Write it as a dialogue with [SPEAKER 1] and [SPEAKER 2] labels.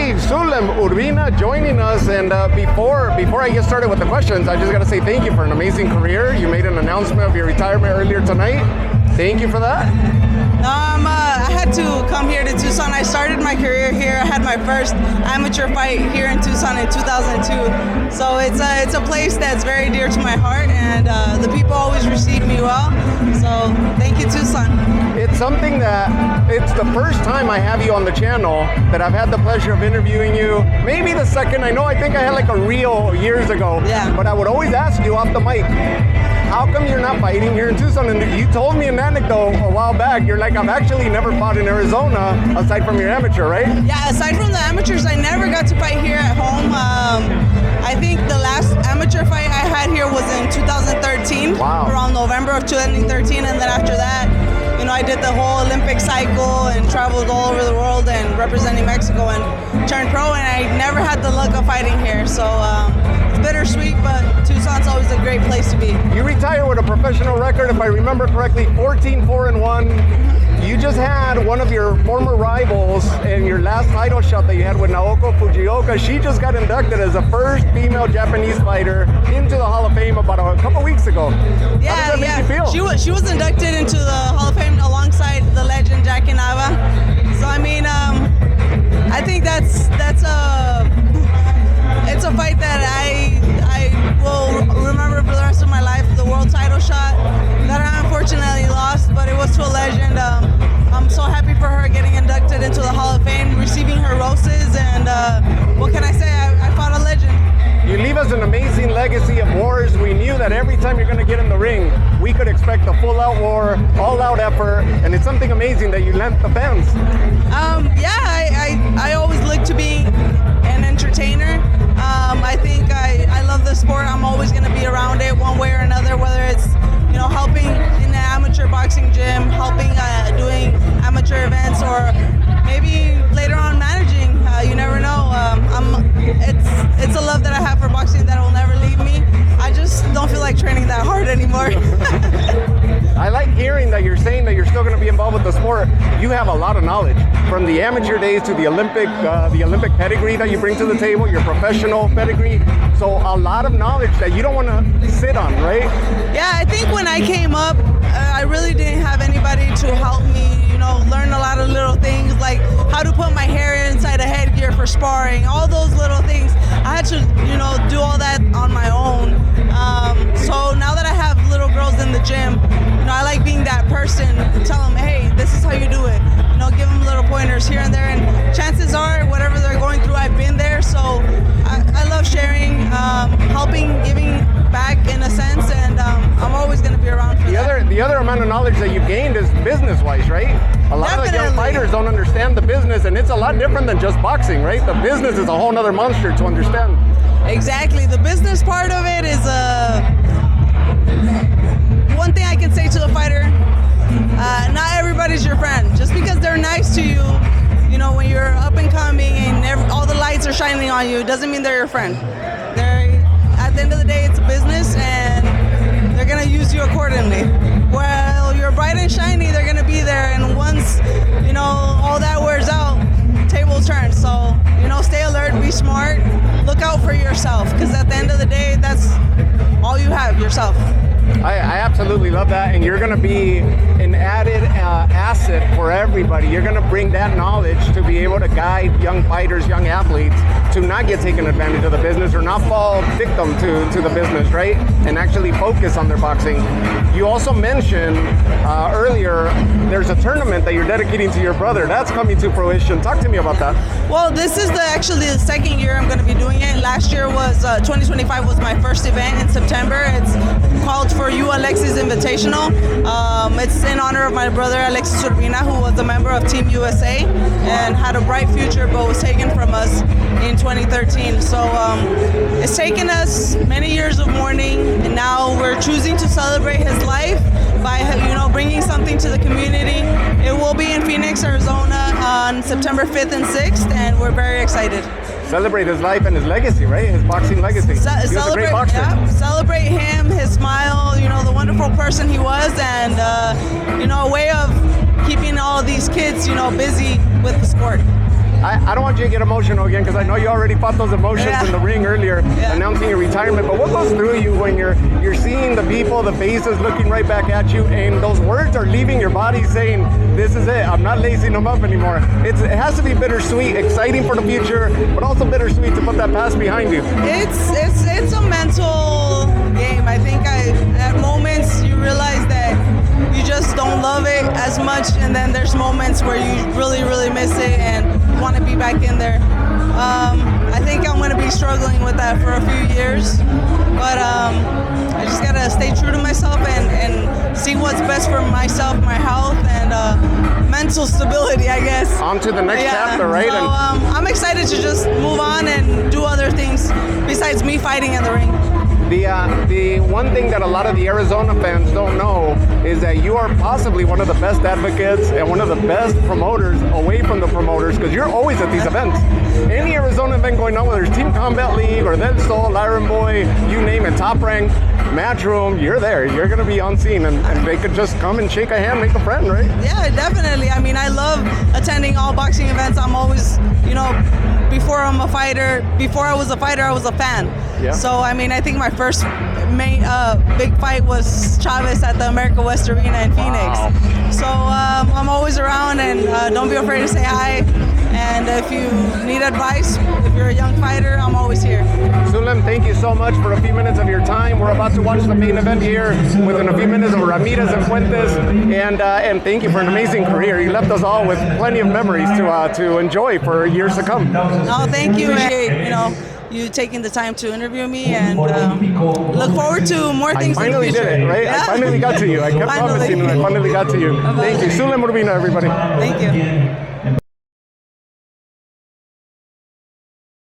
[SPEAKER 1] Hey, Sulem Urbina joining us. And before I get started with the questions, I just got to say thank you for an amazing career. You made an announcement of your retirement earlier tonight. Thank you for that.
[SPEAKER 2] I had to come here to Tucson. I started my career here. I had my first amateur fight here in Tucson in 2002. So it's a place that's very dear to my heart, and the people always receive me well. So thank you, Tucson.
[SPEAKER 1] It's something that it's the first time I have you on the channel that I've had the pleasure of interviewing you. Maybe the second. I think I had like a reel years ago.
[SPEAKER 2] Yeah.
[SPEAKER 1] But I would always ask you off the mic, how come you're not fighting here in Tucson? And you told me an anecdote a while back. You're like, I've actually never fought in Arizona aside from your amateur, right?
[SPEAKER 2] Yeah, aside from the amateurs, I never got to fight here at home. I think the last amateur fight I had here was in 2013, around November of 2013, and then after that, I did the whole Olympic cycle and traveled all over the world and representing Mexico and turned pro, and I never had the luck of fighting here. So it's bittersweet, but Tucson's always a great place to be.
[SPEAKER 1] You retire with a professional record, if I remember correctly, 14-4-1. You just had one of your former rivals in your last title shot that you had with Naoko Fujioka. She just got inducted as the first female Japanese fighter into the Hall of Fame about a couple weeks ago.
[SPEAKER 2] Yeah,
[SPEAKER 1] How does that make you feel?
[SPEAKER 2] She was inducted into the Hall of Fame alongside the legend Jackie Nava. So I think that's it's a fight that I will remember for the rest of my life. The world title shot that I unfortunately lost, but it was to a legend. I'm so happy for her getting inducted into the Hall of Fame, receiving her roses, and what can I say? I fought a legend.
[SPEAKER 1] You leave us an amazing legacy of wars. We knew that every time you're going to get in the ring, we could expect a full-out war, all-out effort, and it's something amazing that you lent the fans.
[SPEAKER 2] I always look to be an entertainer. I think I love the sport. I'm always going to be around it one way or another, whether it's helping in the amateur boxing gym, helping doing amateur events, or maybe later on managing. You never know. It's a love that I have for boxing that will never leave me. I just don't feel like training that hard anymore.
[SPEAKER 1] I like hearing that you're saying that you're still going to be involved with the sport. You have a lot of knowledge, from the amateur days to the Olympic pedigree that you bring to the table, your professional pedigree. So a lot of knowledge that you don't want to sit on, right?
[SPEAKER 2] Yeah, I think when I came up, I really didn't have anybody to help me, learn a lot of little things, like how to put my hair inside a headgear for sparring, all those little things. I had to, do all that on my own. So now that I have little girls in the gym, I like being that person, tell them, hey, this is how you do it. Give them little pointers here and there, and chances are, whatever they're going through, I've been there. So I love sharing, helping, giving back in a sense, and I'm always going to be around for that.
[SPEAKER 1] The other amount of knowledge that you've gained is business-wise, right? A lot of the young fighters don't understand the business, and it's a lot different than just boxing, right? The business is a whole other monster to understand.
[SPEAKER 2] Exactly. The business part of it is one thing I can say to a fighter. Not everybody's your friend. Just because they're nice to you, when you're up and coming and all the lights are shining on you, doesn't mean they're your friend. At the end of the day, it's a business, and they're gonna use you accordingly. While you're bright and shiny, they're gonna be there, and once all that wears out, tables turn. So stay alert, be smart, look out for yourself, because at the end of the day, that's all you have, yourself.
[SPEAKER 1] I absolutely love that, and you're going to be an added asset for everybody. You're going to bring that knowledge to be able to guide young fighters, young athletes, to not get taken advantage of the business or not fall victim to the business, right? And actually focus on their boxing. You also mentioned earlier there's a tournament that you're dedicating to your brother. That's coming to fruition. Talk to me about that.
[SPEAKER 2] Well, this is actually the second year I'm going to be doing it. Last year was 2025 was my first event in September. It's called For You Alexis Invitational. It's in honor of my brother Alexis Urbina, who was a member of Team USA and had a bright future but was taken from us in 2013. So it's taken us many years of mourning, and now we're choosing to celebrate his life by bringing something to the community. It will be in Phoenix, Arizona on September 5th and 6th, and we're very excited.
[SPEAKER 1] Celebrate his life and his legacy, right? His boxing legacy. He was a great boxer.
[SPEAKER 2] Yeah, celebrate him, his smile, the wonderful person he was, and a way of keeping all of these kids, busy with the sport.
[SPEAKER 1] I don't want you to get emotional again because I know you already fought those emotions in the ring earlier, announcing your retirement. But what goes through you when you're seeing the people, the faces looking right back at you, and those words are leaving your body saying, "This is it. I'm not lacing them up anymore." It has to be bittersweet, exciting for the future, but also bittersweet to put that past behind you.
[SPEAKER 2] It's a mental game. I think at moments you realize that you just don't love it as much, and then there's moments where you really, really miss it and want to be back in there. I think I'm going to be struggling with that for a few years, but I just got to stay true to myself and see what's best for myself, my health, and mental stability, I guess.
[SPEAKER 1] On to the next chapter, right?
[SPEAKER 2] So I'm excited to just move on and do other things besides me fighting in the ring.
[SPEAKER 1] The one thing that a lot of the Arizona fans don't know is that you are possibly one of the best advocates and one of the best promoters away from the promoters, because you're always at these events. Any Arizona event going on, whether it's Team Combat League or Del Sol, Iron Boy, you name it, Top Rank, Matchroom, you're there. You're going to be on scene, and they could just come and shake a hand, make a friend, right?
[SPEAKER 2] Yeah, definitely. I mean, I love attending all boxing events. I'm always, before I was a fighter, I was a fan.
[SPEAKER 1] Yeah.
[SPEAKER 2] So, I mean, I think my first big fight was Chavez at the America West Arena in Phoenix.
[SPEAKER 1] Wow.
[SPEAKER 2] So I'm always around, and don't be afraid to say hi. And if you need advice, if you're a young fighter, I'm always here.
[SPEAKER 1] Sulem, thank you so much for a few minutes of your time. We're about to watch the main event here within a few minutes of Ramirez and Fuentes. And thank you for an amazing career. You left us all with plenty of memories to enjoy for years to come.
[SPEAKER 2] Oh, thank you. You taking the time to interview me, and look forward to more things in the
[SPEAKER 1] finally
[SPEAKER 2] future.
[SPEAKER 1] did it, right?
[SPEAKER 2] Yeah?
[SPEAKER 1] I finally got to you. I kept promising, and I finally got to you. Thank you. Sulem Urbina, everybody.
[SPEAKER 2] Thank you.